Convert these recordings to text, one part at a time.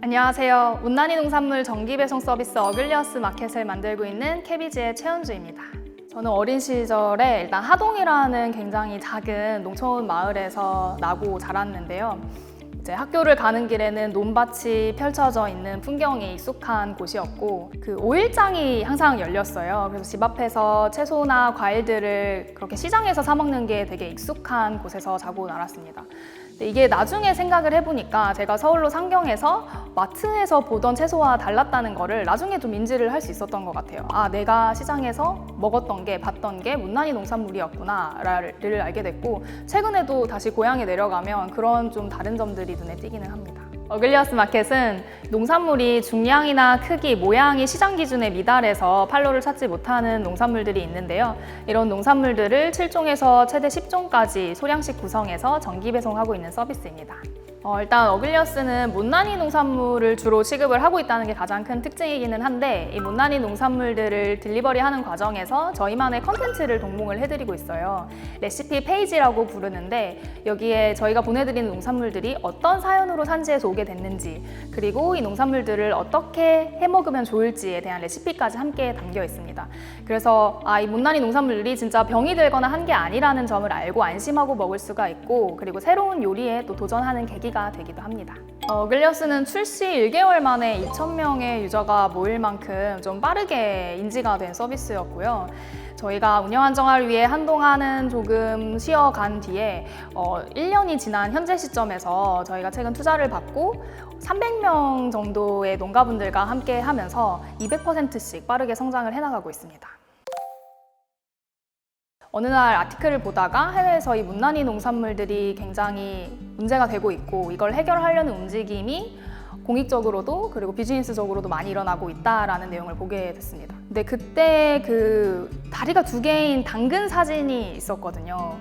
안녕하세요. 못난이 농산물 정기 배송 서비스 어글리어스 마켓을 만들고 있는 캐비지의 최은주입니다. 저는 어린 시절에 일단 하동이라는 굉장히 작은 농촌 마을에서 나고 자랐는데요. 이제 학교를 가는 길에는 논밭이 펼쳐져 있는 풍경이 익숙한 곳이었고 그 5일장이 항상 열렸어요. 그래서 집 앞에서 채소나 과일들을 그렇게 시장에서 사 먹는 게 되게 익숙한 곳에서 자고 날았습니다. 근데 이게 나중에 생각을 해보니까 제가 서울로 상경해서 마트에서 보던 채소와 달랐다는 거를 나중에 좀 인지를 할 수 있었던 것 같아요. 아, 내가 시장에서 먹었던 게, 봤던 게 못난이 농산물이었구나를 알게 됐고, 최근에도 다시 고향에 내려가면 그런 좀 다른 점들이 눈에 띄기는 합니다. 어글리어스 마켓은 농산물이 중량이나 크기, 모양이 시장 기준에 미달해서 판로를 찾지 못하는 농산물들이 있는데요. 이런 농산물들을 7종에서 최대 10종까지 소량씩 구성해서 정기 배송하고 있는 서비스입니다. 일단 어글리어스는 못난이 농산물을 주로 취급을 하고 있다는 게 가장 큰 특징이기는 한데, 이 못난이 농산물들을 딜리버리하는 과정에서 저희만의 컨텐츠를 동봉을 해드리고 있어요. 레시피 페이지라고 부르는데, 여기에 저희가 보내드리는 농산물들이 어떤 사연으로 산지에서 오게 됐는지, 그리고 이 농산물들을 어떻게 해먹으면 좋을지에 대한 레시피까지 함께 담겨 있습니다. 그래서 이 못난이 농산물들이 진짜 병이 들거나 한 게 아니라는 점을 알고 안심하고 먹을 수가 있고, 그리고 새로운 요리에 또 도전하는 계기가 되기도 합니다. 어글리어스는 출시 1개월 만에 2,000명의 유저가 모일 만큼 좀 빠르게 인지가 된 서비스였고요. 저희가 운영 안정화를 위해 한동안은 조금 쉬어간 뒤에 1년이 지난 현재 시점에서 저희가 최근 투자를 받고 300명 정도의 농가분들과 함께 하면서 200%씩 빠르게 성장을 해나가고 있습니다. 어느 날 아티클을 보다가 해외에서 이 못난이 농산물들이 굉장히 문제가 되고 있고 이걸 해결하려는 움직임이 공익적으로도 그리고 비즈니스적으로도 많이 일어나고 있다라는 내용을 보게 됐습니다. 근데 그때 그 다리가 2개인 당근 사진이 있었거든요.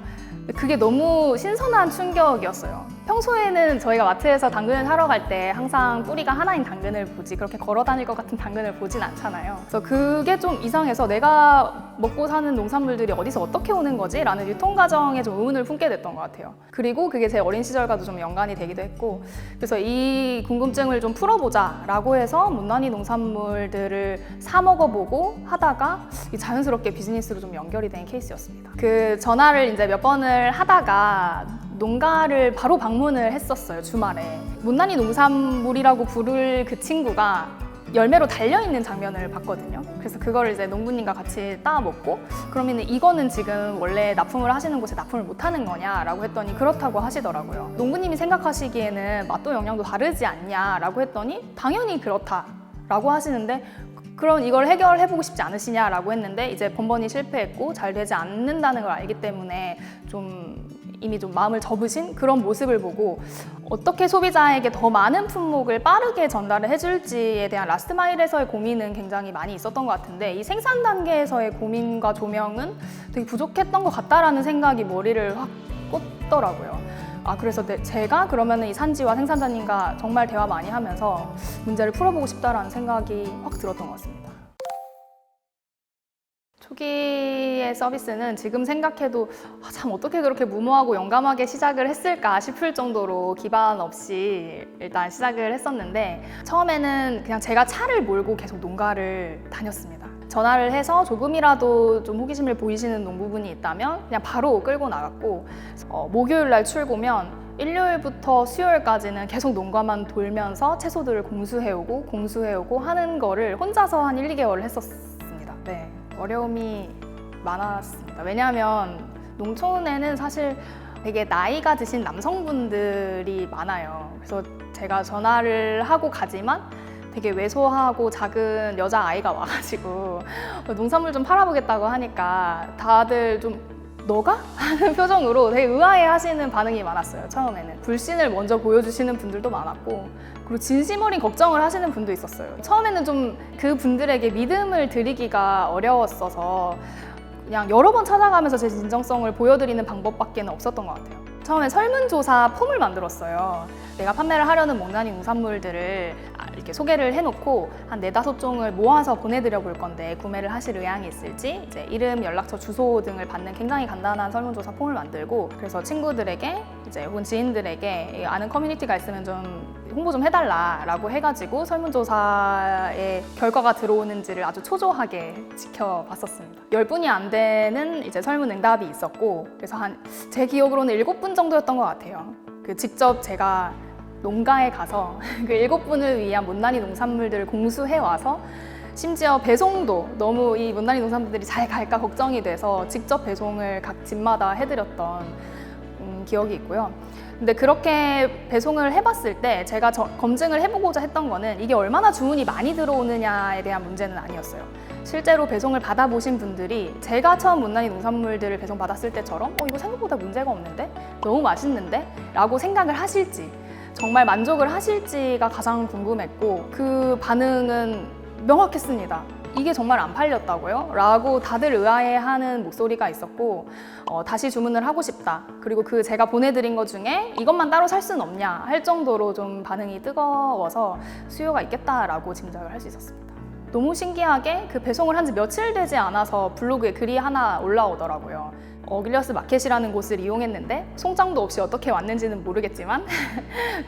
그게 너무 신선한 충격이었어요. 평소에는 저희가 마트에서 당근을 사러 갈 때 항상 뿌리가 하나인 당근을 보지 그렇게 걸어 다닐 것 같은 당근을 보진 않잖아요. 그래서 그게 좀 이상해서 내가 먹고 사는 농산물들이 어디서 어떻게 오는 거지? 라는 유통 과정에 좀 의문을 품게 됐던 것 같아요. 그리고 그게 제 어린 시절과도 좀 연관이 되기도 했고, 그래서 이 궁금증을 좀 풀어보자 라고 해서 못난이 농산물들을 사 먹어보고 하다가 자연스럽게 비즈니스로 좀 연결이 된 케이스였습니다. 그 전화를 이제 몇 번을 하다가 농가를 바로 방문을 했었어요, 주말에. 못난이 농산물이라고 부를 그 친구가 열매로 달려있는 장면을 봤거든요. 그래서 그거를 이제 농부님과 같이 따 먹고, 그러면 이거는 지금 원래 납품을 하시는 곳에 납품을 못 하는 거냐라고 했더니 그렇다고 하시더라고요. 농부님이 생각하시기에는 맛도 영양도 다르지 않냐라고 했더니 당연히 그렇다라고 하시는데, 그럼 이걸 해결해보고 싶지 않으시냐라고 했는데 이제 번번이 실패했고 잘 되지 않는다는 걸 알기 때문에 이미 좀 마음을 접으신 그런 모습을 보고 어떻게 소비자에게 더 많은 품목을 빠르게 전달을 해줄지에 대한 라스트 마일에서의 고민은 굉장히 많이 있었던 것 같은데, 이 생산 단계에서의 고민과 조명은 되게 부족했던 것 같다라는 생각이 머리를 확 꽂더라고요. 그래서 제가 그러면은 이 산지와 생산자님과 정말 대화 많이 하면서 문제를 풀어보고 싶다라는 생각이 확 들었던 것 같습니다. 초기의 서비스는 지금 생각해도 참 어떻게 그렇게 무모하고 용감하게 시작을 했을까 싶을 정도로 기반 없이 일단 시작을 했었는데, 처음에는 그냥 제가 차를 몰고 계속 농가를 다녔습니다. 전화를 해서 조금이라도 좀 호기심을 보이시는 농부분이 있다면 그냥 바로 끌고 나갔고, 목요일 날 출고면 일요일부터 수요일까지는 계속 농가만 돌면서 채소들을 공수해오고 하는 거를 혼자서 한 1, 2개월을 했었습니다. 네, 어려움이 많았습니다. 왜냐하면 농촌에는 사실 되게 나이가 드신 남성분들이 많아요. 그래서 제가 전화를 하고 가지만 되게 왜소하고 작은 여자아이가 와가지고 농산물 좀 팔아보겠다고 하니까 다들 좀 너가? 하는 표정으로 되게 의아해 하시는 반응이 많았어요, 처음에는. 불신을 먼저 보여주시는 분들도 많았고, 그리고 진심 어린 걱정을 하시는 분도 있었어요. 처음에는 좀 그 분들에게 믿음을 드리기가 어려웠어서 그냥 여러 번 찾아가면서 제 진정성을 보여드리는 방법밖에 없었던 것 같아요. 처음에 설문조사 폼을 만들었어요. 내가 판매를 하려는 못난이 농산물들을 이렇게 소개를 해놓고 한 4-5종을 모아서 보내드려 볼 건데 구매를 하실 의향이 있을지 이제 이름, 연락처, 주소 등을 받는 굉장히 간단한 설문조사 폼을 만들고 그래서 친구들에게 이제 혹은 지인들에게 아는 커뮤니티가 있으면 좀 홍보 좀 해달라라고 해가지고 설문조사에 결과가 들어오는지를 아주 초조하게 지켜봤었습니다. 10분이 안 되는 이제 설문 응답이 있었고 그래서 제 기억으로는 7분 정도였던 것 같아요. 직접 제가 농가에 가서 그 7분을 위한 못난이 농산물들을 공수해 와서 심지어 배송도 너무 이 못난이 농산물들이 잘 갈까 걱정이 돼서 직접 배송을 각 집마다 해드렸던 기억이 있고요. 근데 그렇게 배송을 해봤을 때 제가 검증을 해보고자 했던 거는 이게 얼마나 주문이 많이 들어오느냐에 대한 문제는 아니었어요. 실제로 배송을 받아보신 분들이 제가 처음 못난이 농산물들을 배송받았을 때처럼 이거 생각보다 문제가 없는데? 너무 맛있는데? 라고 생각을 하실지 정말 만족을 하실지가 가장 궁금했고 그 반응은 명확했습니다. 이게 정말 안 팔렸다고요? 라고 다들 의아해하는 목소리가 있었고 다시 주문을 하고 싶다. 그리고 제가 보내드린 것 중에 이것만 따로 살 수는 없냐 할 정도로 좀 반응이 뜨거워서 수요가 있겠다라고 짐작을 할 수 있었습니다. 너무 신기하게 그 배송을 한 지 며칠 되지 않아서 블로그에 글이 하나 올라오더라고요. 어글리어스 마켓이라는 곳을 이용했는데 송장도 없이 어떻게 왔는지는 모르겠지만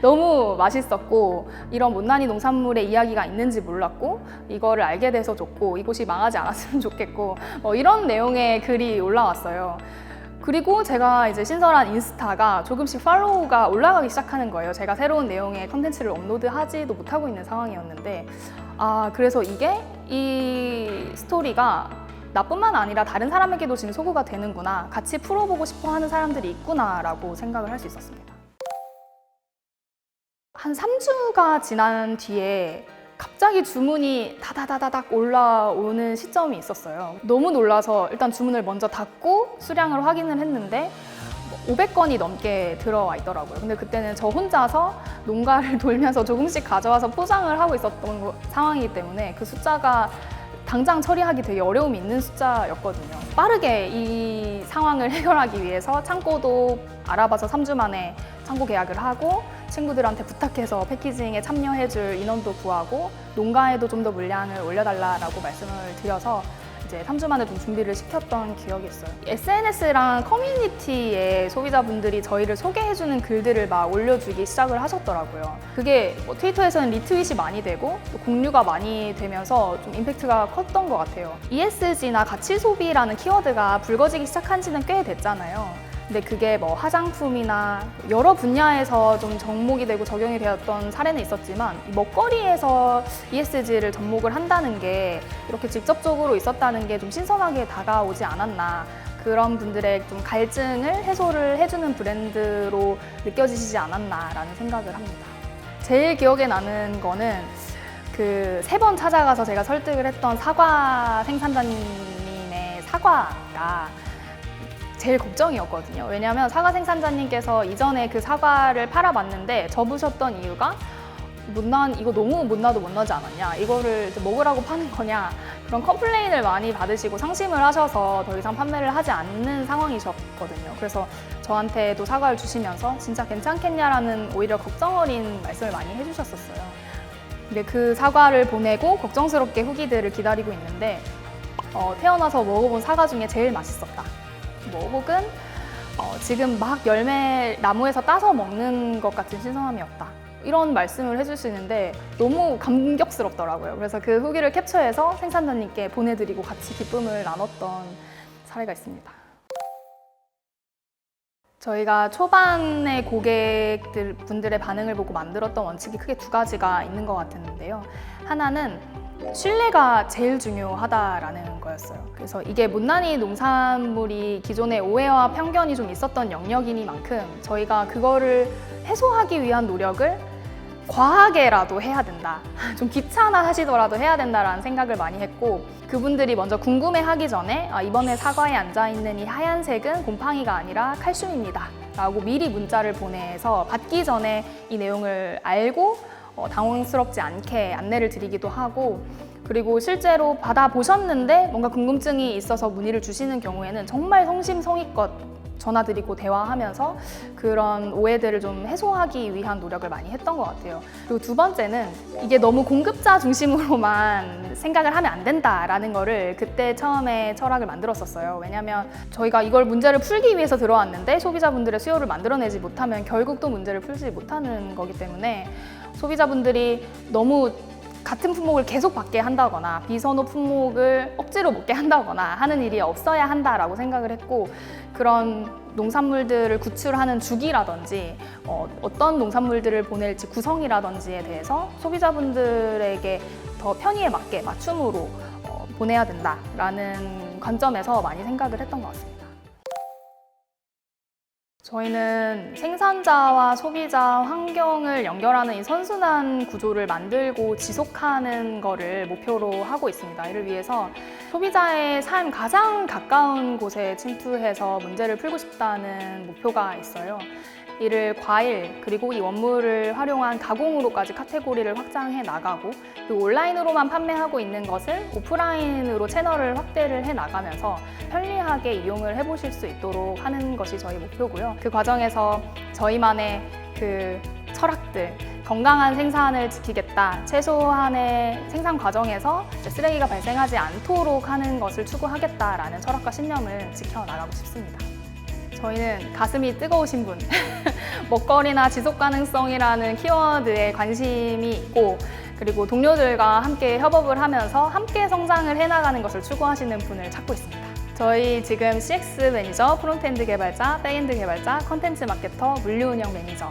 너무 맛있었고 이런 못난이 농산물의 이야기가 있는지 몰랐고 이거를 알게 돼서 좋고 이곳이 망하지 않았으면 좋겠고 이런 내용의 글이 올라왔어요. 그리고 제가 이제 신설한 인스타가 조금씩 팔로우가 올라가기 시작하는 거예요. 제가 새로운 내용의 컨텐츠를 업로드하지도 못하고 있는 상황이었는데 그래서 이 스토리가 나뿐만 아니라 다른 사람에게도 지금 소구가 되는구나, 같이 풀어보고 싶어 하는 사람들이 있구나 라고 생각을 할 수 있었습니다. 한 3주가 지난 뒤에 갑자기 주문이 다다다다닥 올라오는 시점이 있었어요. 너무 놀라서 일단 주문을 먼저 닫고 수량을 확인을 했는데 500건이 넘게 들어와 있더라고요. 근데 그때는 저 혼자서 농가를 돌면서 조금씩 가져와서 포장을 하고 있었던 상황이기 때문에 그 숫자가 당장 처리하기 되게 어려움이 있는 숫자였거든요. 빠르게 이 상황을 해결하기 위해서 창고도 알아봐서 3주 만에 창고 계약을 하고 친구들한테 부탁해서 패키징에 참여해줄 인원도 구하고 농가에도 좀 더 물량을 올려달라고 말씀을 드려서 이제 3주 만에 좀 준비를 시켰던 기억이 있어요. SNS랑 커뮤니티에 소비자분들이 저희를 소개해주는 글들을 막 올려주기 시작을 하셨더라고요. 그게 트위터에서는 리트윗이 많이 되고 또 공유가 많이 되면서 좀 임팩트가 컸던 것 같아요. ESG나 가치 소비라는 키워드가 불거지기 시작한 지는 꽤 됐잖아요. 근데 그게 화장품이나 여러 분야에서 좀 접목이 되고 적용이 되었던 사례는 있었지만 먹거리에서 ESG를 접목을 한다는 게 이렇게 직접적으로 있었다는 게 좀 신선하게 다가오지 않았나, 그런 분들의 좀 갈증을 해소를 해주는 브랜드로 느껴지시지 않았나라는 생각을 합니다. 제일 기억에 나는 거는 3번 찾아가서 제가 설득을 했던 사과 생산자님의 사과가 제일 걱정이었거든요. 왜냐하면 사과 생산자님께서 이전에 그 사과를 팔아봤는데 접으셨던 이유가 이거 너무 못나도 못나지 않았냐, 이거를 먹으라고 파는 거냐, 그런 컴플레인을 많이 받으시고 상심을 하셔서 더 이상 판매를 하지 않는 상황이셨거든요. 그래서 저한테도 사과를 주시면서 진짜 괜찮겠냐라는 오히려 걱정 어린 말씀을 많이 해주셨었어요. 근데 그 사과를 보내고 걱정스럽게 후기들을 기다리고 있는데 태어나서 먹어본 사과 중에 제일 맛있었다, 혹은 지금 막 열매 나무에서 따서 먹는 것 같은 신선함이었다, 이런 말씀을 해주시는데 너무 감격스럽더라고요. 그래서 그 후기를 캡처해서 생산자님께 보내드리고 같이 기쁨을 나눴던 사례가 있습니다. 저희가 초반에 고객분들의 반응을 보고 만들었던 원칙이 크게 2가지가 있는 것 같았는데요. 하나는 신뢰가 제일 중요하다라는 거였어요. 그래서 이게 못난이 농산물이 기존의 오해와 편견이 좀 있었던 영역이니만큼 저희가 그거를 해소하기 위한 노력을 과하게라도 해야 된다, 좀 귀찮아 하시더라도 해야 된다라는 생각을 많이 했고, 그분들이 먼저 궁금해하기 전에 이번에 사과에 앉아있는 이 하얀색은 곰팡이가 아니라 칼슘입니다 라고 미리 문자를 보내서 받기 전에 이 내용을 알고 당황스럽지 않게 안내를 드리기도 하고, 그리고 실제로 받아보셨는데 뭔가 궁금증이 있어서 문의를 주시는 경우에는 정말 성심성의껏 전화드리고 대화하면서 그런 오해들을 좀 해소하기 위한 노력을 많이 했던 것 같아요. 그리고 두 번째는 이게 너무 공급자 중심으로만 생각을 하면 안 된다라는 거를 그때 처음에 철학을 만들었었어요. 왜냐하면 저희가 이걸 문제를 풀기 위해서 들어왔는데 소비자분들의 수요를 만들어내지 못하면 결국 또 문제를 풀지 못하는 거기 때문에 소비자분들이 너무 같은 품목을 계속 받게 한다거나 비선호 품목을 억지로 먹게 한다거나 하는 일이 없어야 한다라고 생각을 했고, 그런 농산물들을 구출하는 주기라든지 어떤 농산물들을 보낼지 구성이라든지에 대해서 소비자분들에게 더 편의에 맞게 맞춤으로 보내야 된다라는 관점에서 많이 생각을 했던 것 같습니다. 저희는 생산자와 소비자, 환경을 연결하는 이 선순환 구조를 만들고 지속하는 거를 목표로 하고 있습니다. 이를 위해서 소비자의 삶 가장 가까운 곳에 침투해서 문제를 풀고 싶다는 목표가 있어요. 이를 과일, 그리고 이 원물을 활용한 가공으로까지 카테고리를 확장해 나가고, 그리고 온라인으로만 판매하고 있는 것을 오프라인으로 채널을 확대를 해 나가면서 편리하게 이용을 해보실 수 있도록 하는 것이 저희 목표고요. 그 과정에서 저희만의 그 철학들, 건강한 생산을 지키겠다, 최소한의 생산 과정에서 쓰레기가 발생하지 않도록 하는 것을 추구하겠다라는 철학과 신념을 지켜나가고 싶습니다. 저희는 가슴이 뜨거우신 분, 먹거리나 지속가능성이라는 키워드에 관심이 있고, 그리고 동료들과 함께 협업을 하면서 함께 성장을 해나가는 것을 추구하시는 분을 찾고 있습니다. 저희 지금 CX 매니저, 프론트엔드 개발자, 백엔드 개발자, 컨텐츠 마케터, 물류 운영 매니저